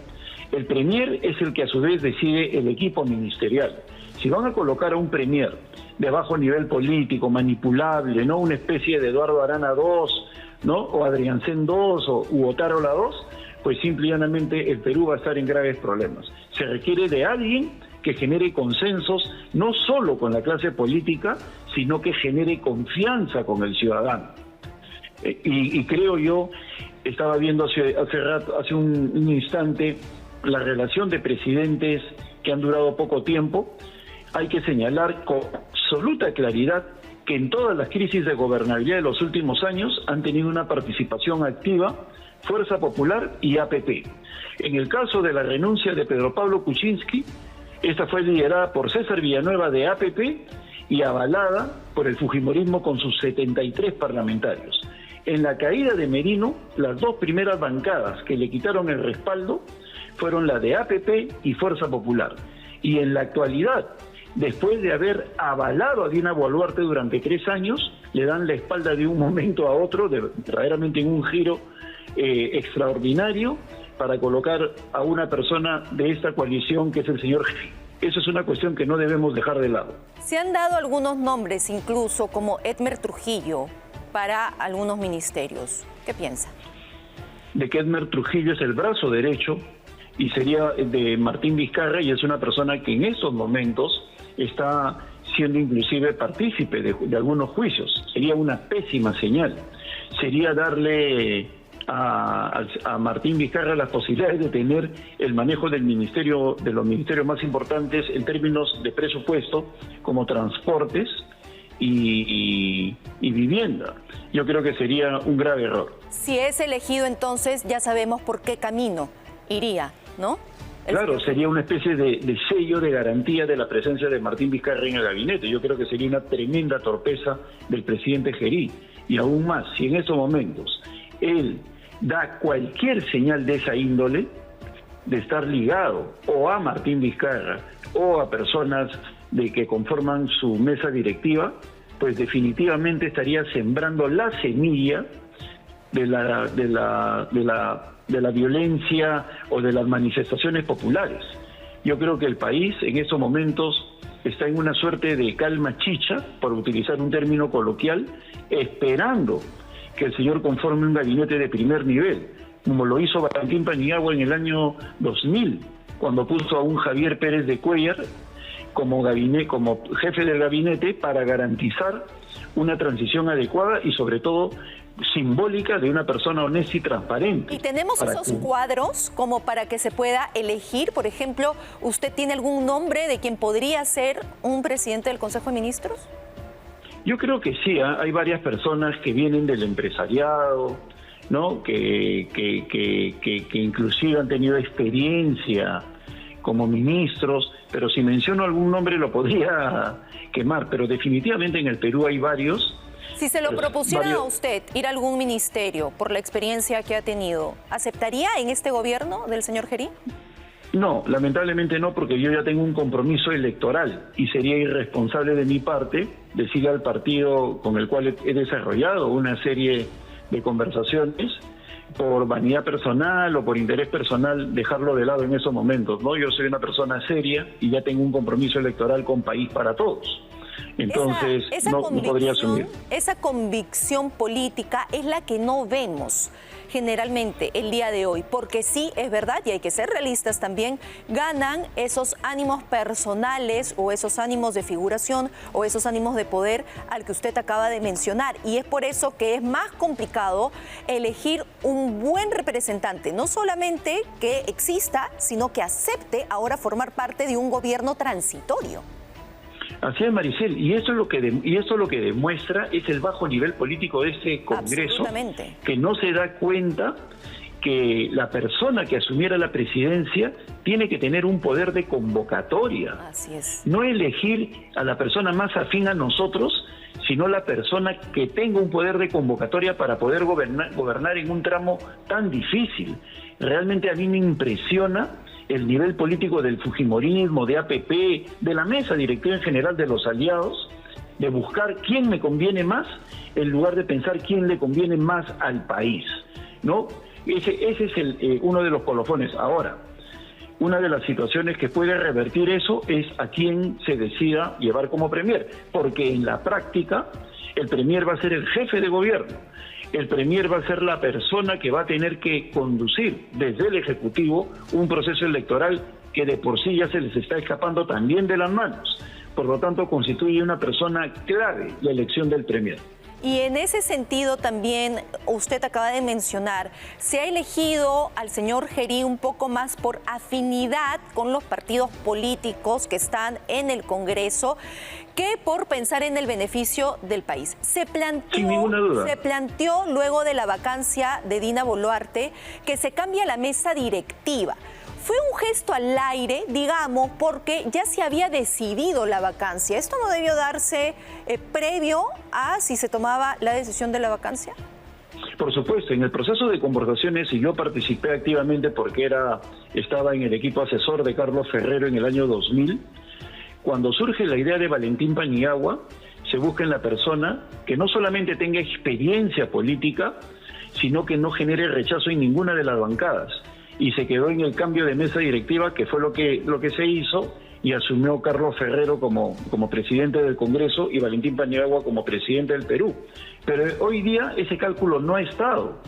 El premier es el que a su vez decide el equipo ministerial. Si van a colocar a un premier de bajo nivel político, manipulable, ¿no? Una especie de Eduardo Arana II, ¿no? O Adriancén II u Otárola II, pues simple y llanamente el Perú va a estar en graves problemas. Se requiere de alguien que genere consensos no solo con la clase política, sino que genere confianza con el ciudadano. Y creo yo, estaba viendo hace un instante, la relación de presidentes que han durado poco tiempo. Hay que señalar con absoluta claridad que en todas las crisis de gobernabilidad de los últimos años han tenido una participación activa Fuerza Popular y APP. En el caso de la renuncia de Pedro Pablo Kuczynski, esta fue liderada por César Villanueva de APP y avalada por el fujimorismo con sus 73 parlamentarios. En la caída de Merino, las dos primeras bancadas que le quitaron el respaldo fueron la de APP y Fuerza Popular. Y en la actualidad, después de haber avalado a Dina Boluarte durante 3 años, le dan la espalda de un momento a otro, verdaderamente en un giro extraordinario, para colocar a una persona de esta coalición que es el señor Gerí. Eso es una cuestión que no debemos dejar de lado. Se han dado algunos nombres, incluso como Edmer Trujillo, para algunos ministerios. ¿Qué piensa? De que Edmer Trujillo es el brazo derecho y sería de Martín Vizcarra, y es una persona que en estos momentos está siendo inclusive partícipe de algunos juicios. Sería una pésima señal. Sería darle a Martín Vizcarra las posibilidades de tener el manejo del ministerio, de los ministerios más importantes en términos de presupuesto, como transportes y vivienda. Yo creo que sería un grave error. Si es elegido, entonces ya sabemos por qué camino iría, ¿no? Claro, sería una especie de sello de garantía de la presencia de Martín Vizcarra en el gabinete. Yo creo que sería una tremenda torpeza del presidente Gerí. Y aún más, si en esos momentos él da cualquier señal de esa índole, de estar ligado o a Martín Vizcarra o a personas de que conforman su mesa directiva, pues definitivamente estaría sembrando la semilla de la violencia o de las manifestaciones populares. Yo creo que el país en estos momentos está en una suerte de calma chicha, por utilizar un término coloquial, esperando que el señor conforme un gabinete de primer nivel, como lo hizo Valentín Paniagua en el año 2000, cuando puso a un Javier Pérez de Cuellar como jefe del gabinete para garantizar una transición adecuada y sobre todo simbólica de una persona honesta y transparente. ¿Y tenemos esos cuadros como para que se pueda elegir? Por ejemplo, ¿usted tiene algún nombre de quien podría ser un presidente del Consejo de Ministros? Yo creo que sí, hay varias personas que vienen del empresariado, ¿no? Que inclusive han tenido experiencia como ministros, pero si menciono algún nombre lo podría quemar, pero definitivamente en el Perú hay varios. Si se lo propusieran a usted ir a algún ministerio por la experiencia que ha tenido, ¿aceptaría en este gobierno del señor Gerí? No, lamentablemente no, porque yo ya tengo un compromiso electoral y sería irresponsable de mi parte decir al partido con el cual he desarrollado una serie de conversaciones por vanidad personal o por interés personal dejarlo de lado en esos momentos, ¿no? Yo soy una persona seria y ya tengo un compromiso electoral con País para Todos. Entonces, no podría asumir. Esa convicción política es la que no vemos generalmente el día de hoy, porque sí, es verdad, y hay que ser realistas también, ganan esos ánimos personales o esos ánimos de figuración o esos ánimos de poder al que usted acaba de mencionar. Y es por eso que es más complicado elegir un buen representante, no solamente que exista, sino que acepte ahora formar parte de un gobierno transitorio. Así es, Maricel, y eso es lo que demuestra es el bajo nivel político de este Congreso, que no se da cuenta que la persona que asumiera la presidencia tiene que tener un poder de convocatoria. Así es. No elegir a la persona más afín a nosotros, sino la persona que tenga un poder de convocatoria para poder gobernar en un tramo tan difícil. Realmente a mí me impresiona el nivel político del fujimorismo, de APP, de la mesa directiva en general de los aliados, de buscar quién me conviene más, en lugar de pensar quién le conviene más al país, ¿no? Ese es uno de los colofones. Ahora, una de las situaciones que puede revertir eso es a quién se decida llevar como premier, porque en la práctica el premier va a ser el jefe de gobierno. El premier va a ser la persona que va a tener que conducir desde el Ejecutivo un proceso electoral que de por sí ya se les está escapando también de las manos. Por lo tanto, constituye una persona clave la elección del premier. Y en ese sentido también, usted acaba de mencionar, se ha elegido al señor Gerí un poco más por afinidad con los partidos políticos que están en el Congreso que por pensar en el beneficio del país. Sin ninguna duda. Se planteó luego de la vacancia de Dina Boluarte que se cambie la mesa directiva. Fue un gesto al aire, digamos, porque ya se había decidido la vacancia. ¿Esto no debió darse previo a si se tomaba la decisión de la vacancia? Por supuesto, en el proceso de conversaciones, y yo participé activamente porque estaba en el equipo asesor de Carlos Ferrero en el año 2000, cuando surge la idea de Valentín Paniagua, se busca en la persona que no solamente tenga experiencia política, sino que no genere rechazo en ninguna de las bancadas. Y se quedó en el cambio de mesa directiva, que fue lo que se hizo, y asumió Carlos Ferrero como presidente del Congreso y Valentín Paniagua como presidente del Perú. Pero hoy día ese cálculo no ha estado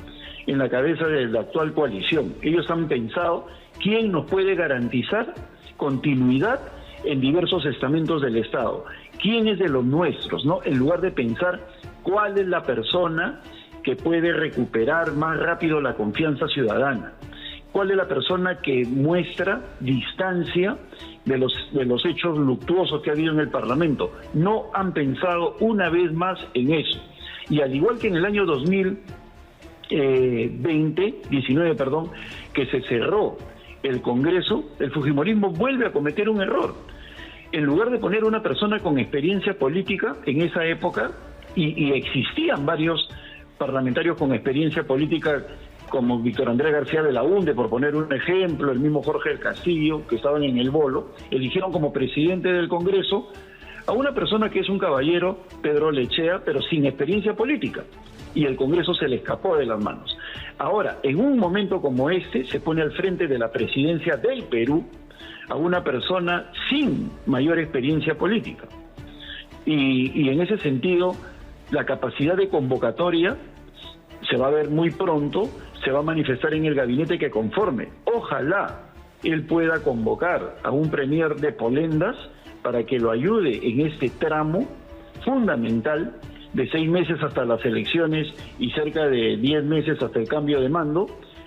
en la cabeza de la actual coalición. Ellos han pensado quién nos puede garantizar continuidad en diversos estamentos del Estado, quién es de los nuestros, ¿no? En lugar de pensar cuál es la persona que puede recuperar más rápido la confianza ciudadana. ¿Cuál es la persona que muestra distancia de los hechos luctuosos que ha habido en el Parlamento? No han pensado una vez más en eso. Y al igual que en el año 2019, que se cerró el Congreso, el fujimorismo vuelve a cometer un error. En lugar de poner una persona con experiencia política en esa época, y existían varios parlamentarios con experiencia política, como Víctor Andrés García de la UNDE, por poner un ejemplo, el mismo Jorge del Castillo, que estaban en el bolo, eligieron como presidente del Congreso a una persona que es un caballero, Pedro Lechea, pero sin experiencia política, y el Congreso se le escapó de las manos. Ahora, en un momento como este, se pone al frente de la presidencia del Perú a una persona sin mayor experiencia política. Y en ese sentido, la capacidad de convocatoria se va a ver muy pronto, se va a manifestar en el gabinete que conforme. Ojalá él pueda convocar a un premier de Polendas para que lo ayude en este tramo fundamental de 6 meses hasta las elecciones y cerca de 10 meses hasta el cambio de mando,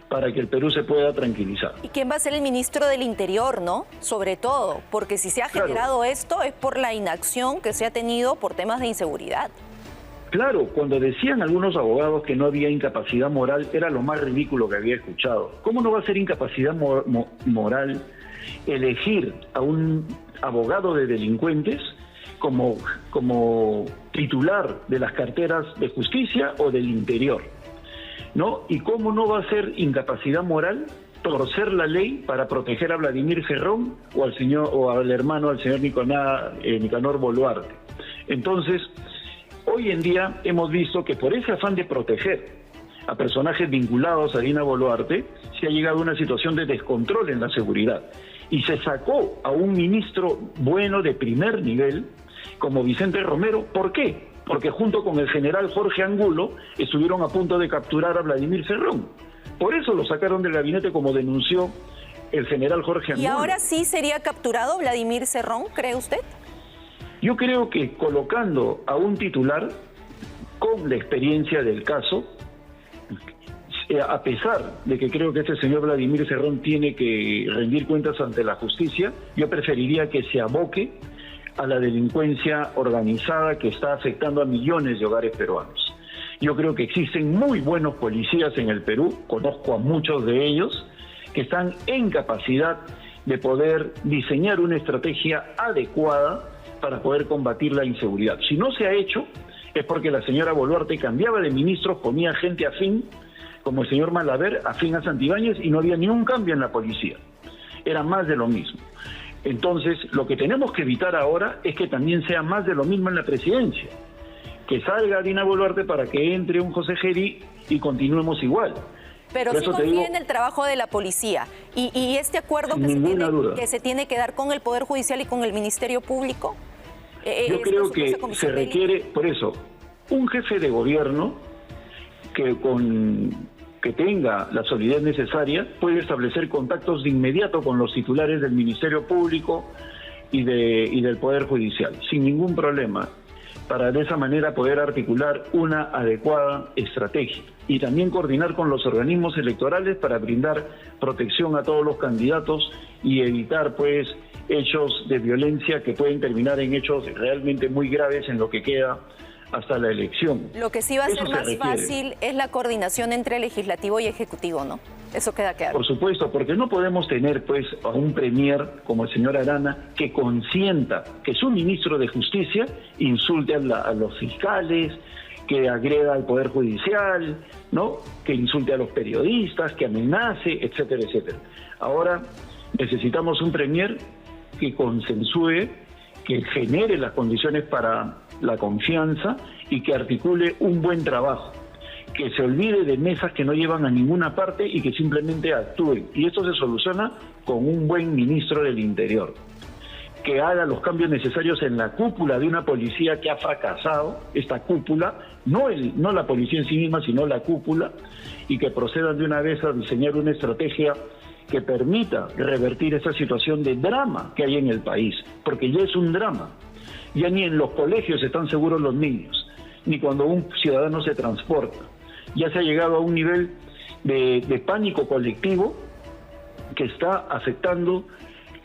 para que el Perú se pueda tranquilizar. ¿Y quién va a ser el ministro del Interior, no? Sobre todo, porque si se ha generado esto es por la inacción que se ha tenido por temas de inseguridad. Claro, cuando decían algunos abogados que no había incapacidad moral, era lo más ridículo que había escuchado. ¿Cómo no va a ser incapacidad moral elegir a un abogado de delincuentes como titular de las carteras de justicia o del interior? ¿No? ¿Y cómo no va a ser incapacidad moral torcer la ley para proteger a Vladimir Cerrón o al señor o al hermano al señor Nicanor Boluarte? Entonces, hoy en día hemos visto que por ese afán de proteger a personajes vinculados a Dina Boluarte, se ha llegado a una situación de descontrol en la seguridad. Y se sacó a un ministro bueno de primer nivel, como Vicente Romero. ¿Por qué? Porque junto con el general Jorge Angulo estuvieron a punto de capturar a Vladimir Cerrón. Por eso lo sacaron del gabinete, como denunció el general Jorge Angulo. ¿Y ahora sí sería capturado Vladimir Cerrón, cree usted? Yo creo que colocando a un titular con la experiencia del caso, a pesar de que creo que este señor Vladimir Cerrón tiene que rendir cuentas ante la justicia, yo preferiría que se aboque a la delincuencia organizada que está afectando a millones de hogares peruanos. Yo creo que existen muy buenos policías en el Perú, conozco a muchos de ellos, que están en capacidad de poder diseñar una estrategia adecuada para poder combatir la inseguridad. Si no se ha hecho, es porque la señora Boluarte cambiaba de ministros, ponía gente afín, como el señor Malaver, afín a Santibáñez, y no había ni un cambio en la policía. Era más de lo mismo. Entonces, lo que tenemos que evitar ahora es que también sea más de lo mismo en la presidencia. Que salga Dina Boluarte para que entre un José Gerí y continuemos igual. Pero sí confía en el trabajo de la policía. ¿Y este acuerdo que se tiene que dar con el Poder Judicial y con el Ministerio Público? Yo creo que se requiere, por eso, un jefe de gobierno que tenga la solidez necesaria, puede establecer contactos de inmediato con los titulares del Ministerio Público y del Poder Judicial, sin ningún problema, para de esa manera poder articular una adecuada estrategia y también coordinar con los organismos electorales para brindar protección a todos los candidatos y evitar pues hechos de violencia que pueden terminar en hechos realmente muy graves en lo que queda hasta la elección. Lo que sí va a ser más fácil es la coordinación entre legislativo y ejecutivo, ¿no? Eso queda claro. Por supuesto, porque no podemos tener pues a un premier como el señor Arana que consienta que su ministro de Justicia insulte a los fiscales, que agreda al Poder Judicial, ¿no? Que insulte a los periodistas, que amenace, etcétera, etcétera. Ahora necesitamos un premier que consensúe, que genere las condiciones para la confianza y que articule un buen trabajo, que se olvide de mesas que no llevan a ninguna parte y que simplemente actúen. Y esto se soluciona con un buen ministro del Interior, que haga los cambios necesarios en la cúpula de una policía que ha fracasado, esta cúpula, no la policía en sí misma, sino la cúpula, y que procedan de una vez a diseñar una estrategia que permita revertir esa situación de drama que hay en el país, porque ya es un drama. Ya ni en los colegios están seguros los niños, ni cuando un ciudadano se transporta. Ya se ha llegado a un nivel de pánico colectivo que está afectando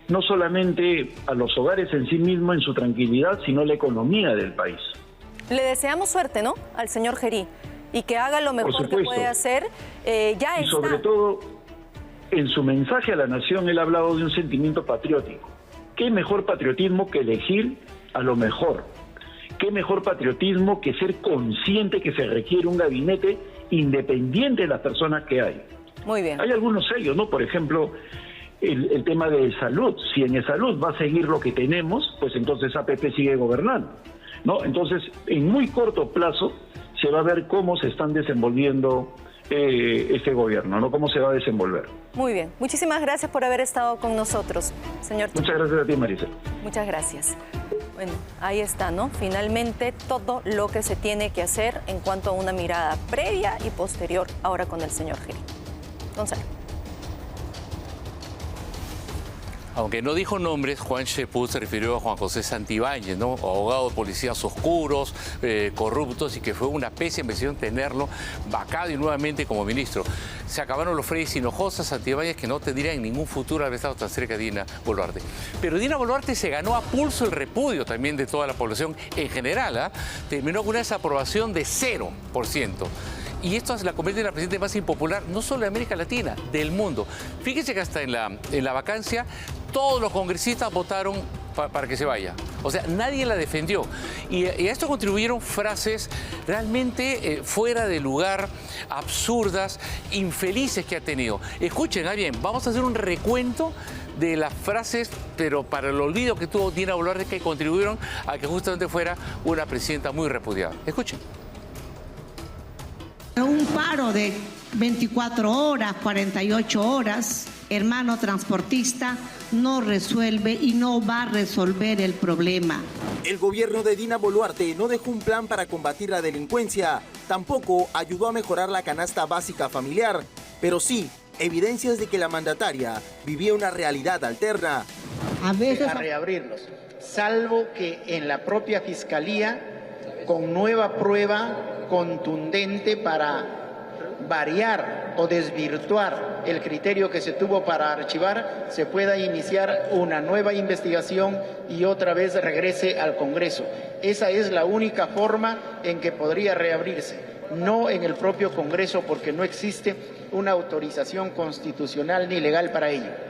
no solamente a los hogares en sí mismos, en su tranquilidad, sino la economía del país. Le deseamos suerte, ¿no?, al señor Gerí, y que haga lo mejor que puede hacer. Ya y está. sobre todo, en su mensaje a la nación él ha hablado de un sentimiento patriótico. ¿Qué mejor patriotismo que elegir a lo mejor? ¿Qué mejor patriotismo que ser consciente que se requiere un gabinete independiente de las personas que hay? Muy bien. Hay algunos sellos, ¿no? Por ejemplo, el tema de salud. Si en salud va a seguir lo que tenemos, pues entonces APP sigue gobernando, ¿no? Entonces, en muy corto plazo se va a ver cómo se están desenvolviendo este gobierno, ¿no? Cómo se va a desenvolver. Muy bien. Muchísimas gracias por haber estado con nosotros, señor. Muchas gracias a ti, Marisa. Muchas gracias. Bueno, ahí está, ¿no? Finalmente todo lo que se tiene que hacer en cuanto a una mirada previa y posterior ahora con el señor Gerí. Gonzalo. Aunque no dijo nombres, Juan Cheput se refirió a Juan José Santibáñez, ¿no? Abogado de policías oscuros, corruptos, y que fue una pésima decisión tenerlo vacado y nuevamente como ministro. Se acabaron los Freyes Hinojosa, Santibáñez, que no tendría en ningún futuro haber estado tan cerca de Dina Boluarte. Pero Dina Boluarte se ganó a pulso el repudio también de toda la población en general, ¿eh? Terminó con una desaprobación de 0%. Y esto la convierte en la presidenta más impopular, no solo de América Latina, del mundo. Fíjense que hasta en la vacancia, todos los congresistas votaron para que se vaya. O sea, nadie la defendió. Y a esto contribuyeron frases realmente fuera de lugar, absurdas, infelices que ha tenido. Escuchen, bien, vamos a hacer un recuento de las frases, pero para el olvido que tuvo Dina Boluarte, que contribuyeron a que justamente fuera una presidenta muy repudiada. Escuchen. Un paro de 24 horas, 48 horas, hermano transportista, no resuelve y no va a resolver el problema. El gobierno de Dina Boluarte no dejó un plan para combatir la delincuencia, tampoco ayudó a mejorar la canasta básica familiar, pero sí evidencias de que la mandataria vivía una realidad alterna. A reabrirlos, salvo que en la propia fiscalía, con nueva prueba contundente para variar o desvirtuar el criterio que se tuvo para archivar, se pueda iniciar una nueva investigación y otra vez regrese al Congreso. Esa es la única forma en que podría reabrirse, no en el propio Congreso, porque no existe una autorización constitucional ni legal para ello.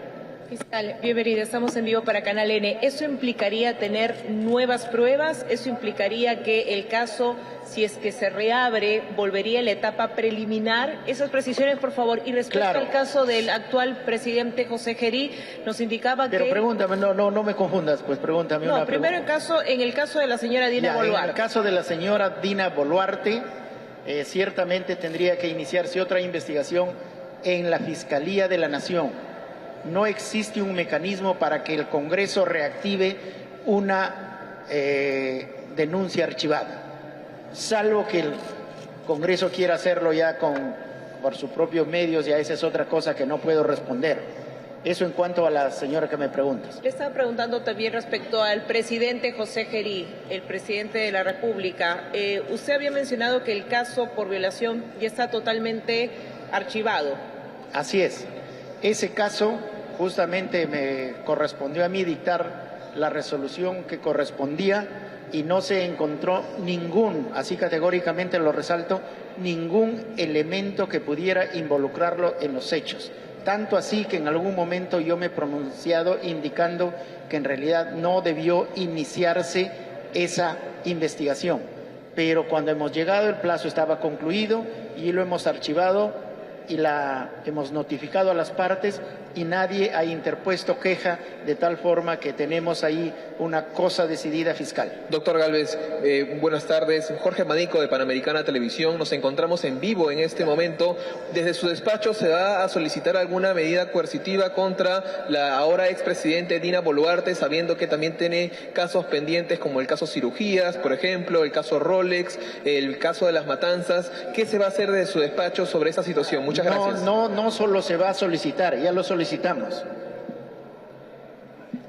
Fiscal, bienvenida, estamos en vivo para Canal N. ¿Eso implicaría tener nuevas pruebas? ¿Eso implicaría que el caso, si es que se reabre, volvería a la etapa preliminar? Esas precisiones, por favor. Y respecto al caso del actual presidente José Gerí, nos indicaba que... Pero pregúntame, no me confundas, pues pregúntame una pregunta. Primero en el caso de la señora Dina Boluarte. En el caso de la señora Dina Boluarte, ciertamente tendría que iniciarse otra investigación en la Fiscalía de la Nación. No existe un mecanismo para que el Congreso reactive una denuncia archivada, salvo que el Congreso quiera hacerlo ya por sus propios medios, ya esa es otra cosa que no puedo responder. Eso en cuanto a la señora que me preguntas. Le estaba preguntando también respecto al presidente José Gerí, el presidente de la República. Usted había mencionado que el caso por violación ya está totalmente archivado. Así es. Ese caso justamente me correspondió a mí dictar la resolución que correspondía y no se encontró así categóricamente lo resalto, ningún elemento que pudiera involucrarlo en los hechos. Tanto así que en algún momento yo me he pronunciado indicando que en realidad no debió iniciarse esa investigación. Pero cuando hemos llegado el plazo estaba concluido y lo hemos archivado y la hemos notificado a las partes y nadie ha interpuesto queja, de tal forma que tenemos ahí una cosa decidida fiscal. Doctor Gálvez, buenas tardes. Jorge Manico de Panamericana Televisión. Nos encontramos en vivo en este momento. Desde su despacho se va a solicitar alguna medida coercitiva contra la ahora expresidente Dina Boluarte, sabiendo que también tiene casos pendientes como el caso cirugías, por ejemplo, el caso Rolex, el caso de las matanzas. ¿Qué se va a hacer desde su despacho sobre esa situación? Muchas gracias. No solo se va a solicitar, ya lo solicitamos.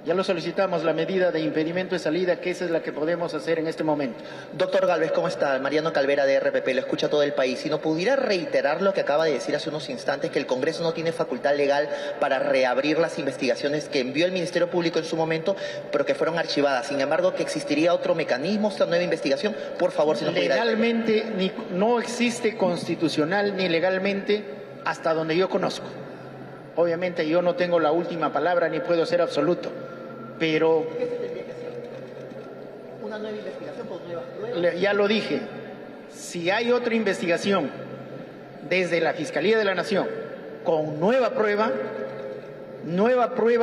Ya lo solicitamos, la medida de impedimento de salida, que esa es la que podemos hacer en este momento. Doctor Gálvez, ¿cómo está? Mariano Calvera de RPP, lo escucha todo el país. Si no pudiera reiterar lo que acaba de decir hace unos instantes, que el Congreso no tiene facultad legal para reabrir las investigaciones que envió el Ministerio Público en su momento, pero que fueron archivadas. Sin embargo, que existiría otro mecanismo, esta nueva investigación, por favor, si no pudiera... Legalmente no existe constitucional ni legalmente hasta donde yo conozco. Obviamente yo no tengo la última palabra ni puedo ser absoluto, pero una nueva investigación por nuevas pruebas. Ya lo dije, si hay otra investigación desde la Fiscalía de la Nación con nueva prueba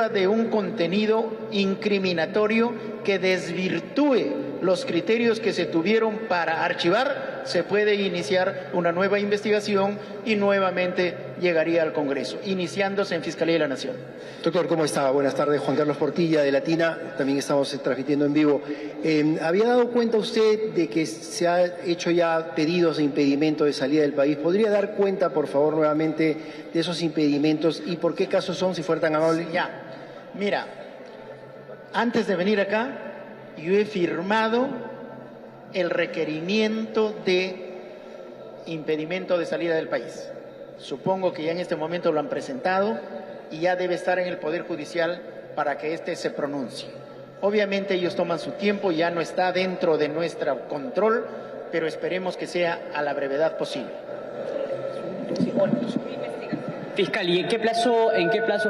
de un contenido incriminatorio que desvirtúe los criterios que se tuvieron para archivar, se puede iniciar una nueva investigación y nuevamente llegaría al Congreso, iniciándose en Fiscalía de la Nación. Doctor, ¿cómo está? Buenas tardes, Juan Carlos Portilla de Latina, también estamos transmitiendo en vivo. ¿Había dado cuenta usted de que se ha hecho ya pedidos de impedimento de salida del país? ¿Podría dar cuenta, por favor, nuevamente de esos impedimentos y por qué casos son, si fuera tan amable? Ya, mira, antes de venir acá, yo he firmado el requerimiento de impedimento de salida del país. Supongo que ya en este momento lo han presentado y ya debe estar en el Poder Judicial para que éste se pronuncie. Obviamente ellos toman su tiempo, ya no está dentro de nuestro control, pero esperemos que sea a la brevedad posible. Fiscal, ¿y en qué plazo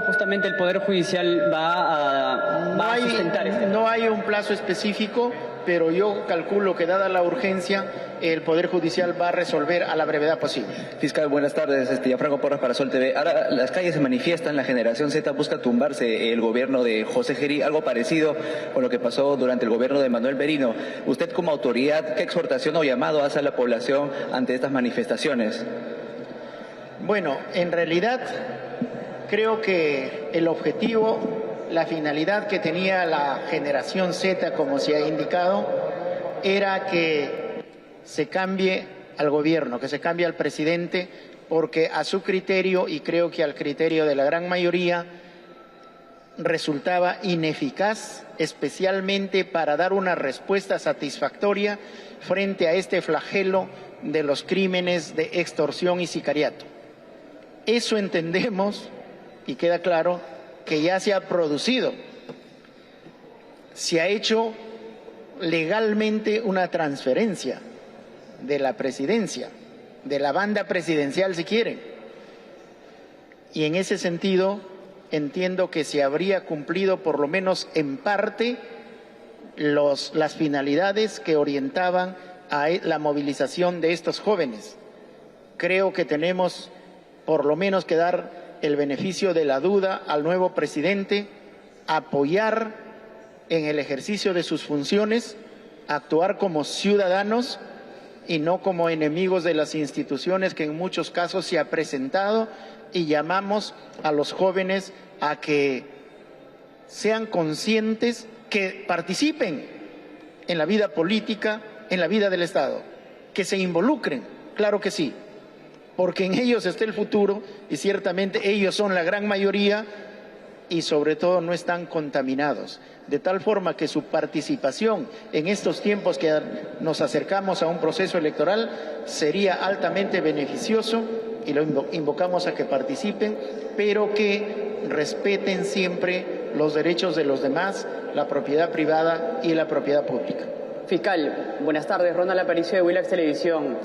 justamente el Poder Judicial va a sustentar este? No hay un plazo específico, pero yo calculo que dada la urgencia, el Poder Judicial va a resolver a la brevedad posible. Fiscal, buenas tardes. Franco Porras para Sol TV. Ahora las calles se manifiestan, la generación Z busca tumbarse el gobierno de José Gerí, algo parecido con lo que pasó durante el gobierno de Manuel Merino. Usted como autoridad, ¿qué exhortación o llamado hace a la población ante estas manifestaciones? Bueno, en realidad creo que el objetivo, la finalidad que tenía la generación Z, como se ha indicado, era que se cambie al gobierno, que se cambie al presidente, porque a su criterio, y creo que al criterio de la gran mayoría, resultaba ineficaz, especialmente para dar una respuesta satisfactoria frente a este flagelo de los crímenes de extorsión y sicariato. Eso entendemos, y queda claro, que ya se ha producido. Se ha hecho legalmente una transferencia de la presidencia, de la banda presidencial si quieren. Y en ese sentido entiendo que se habría cumplido por lo menos en parte las finalidades que orientaban a la movilización de estos jóvenes. Creo que tenemos por lo menos que dar el beneficio de la duda al nuevo presidente, apoyar en el ejercicio de sus funciones, actuar como ciudadanos y no como enemigos de las instituciones que en muchos casos se ha presentado, y llamamos a los jóvenes a que sean conscientes, que participen en la vida política, en la vida del Estado, que se involucren, claro que sí, porque en ellos está el futuro y ciertamente ellos son la gran mayoría y sobre todo no están contaminados. De tal forma que su participación en estos tiempos que nos acercamos a un proceso electoral sería altamente beneficioso y lo invocamos a que participen, pero que respeten siempre los derechos de los demás, la propiedad privada y la propiedad pública. Fiscal, buenas tardes. Ronald Aparicio de Willax Televisión.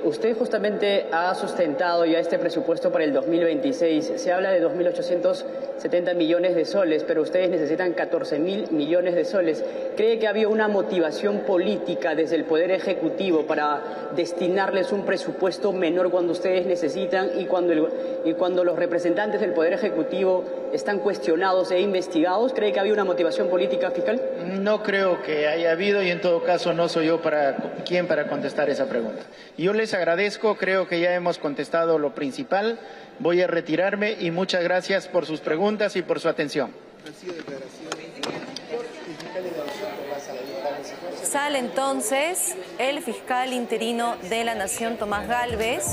Usted justamente ha sustentado ya este presupuesto para el 2026. Se habla de 2.870 millones de soles, pero ustedes necesitan 14.000 millones de soles. ¿Cree que ha habido una motivación política desde el Poder Ejecutivo para destinarles un presupuesto menor cuando ustedes necesitan y cuando los representantes del Poder Ejecutivo están cuestionados e investigados? ¿Cree que ha habido una motivación política, fiscal? No creo que haya habido y en todo caso no soy yo quien para contestar esa pregunta. Yo les agradezco, creo que ya hemos contestado lo principal. Voy a retirarme y muchas gracias por sus preguntas y por su atención. Sale entonces el fiscal interino de la Nación, Tomás Gálvez,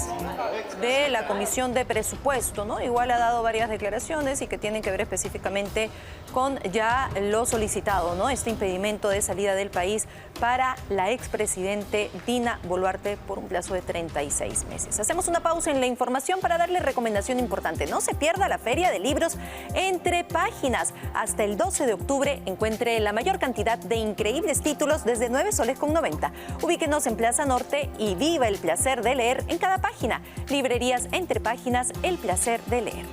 de la Comisión de Presupuesto, ¿no? Igual ha dado varias declaraciones y que tienen que ver específicamente con ya lo solicitado, ¿no? Este impedimento de salida del país para la expresidente Dina Boluarte por un plazo de 36 meses. Hacemos una pausa en la información para darle recomendación importante. No se pierda la Feria de Libros Entre Páginas. Hasta el 12 de octubre encuentre la mayor cantidad de increíbles títulos desde 9 soles con 90. Ubíquenos en Plaza Norte y viva el placer de leer en cada página. Librerías Entre Páginas, el placer de leer.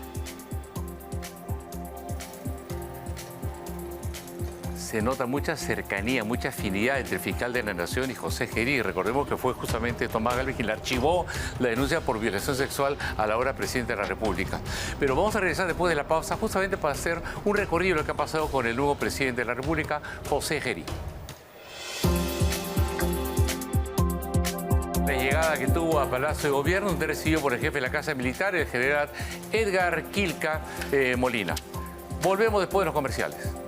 se nota mucha cercanía, mucha afinidad entre el fiscal de la Nación y José Gerí. Recordemos que fue justamente Tomás Galvez quien le archivó la denuncia por violación sexual a la ahora presidente de la República. Pero vamos a regresar después de la pausa justamente para hacer un recorrido de lo que ha pasado con el nuevo presidente de la República, José Gerí. La llegada que tuvo a Palacio de Gobierno, donde recibió por el jefe de la Casa Militar, el general Edgar Quilca Molina. Volvemos después de los comerciales.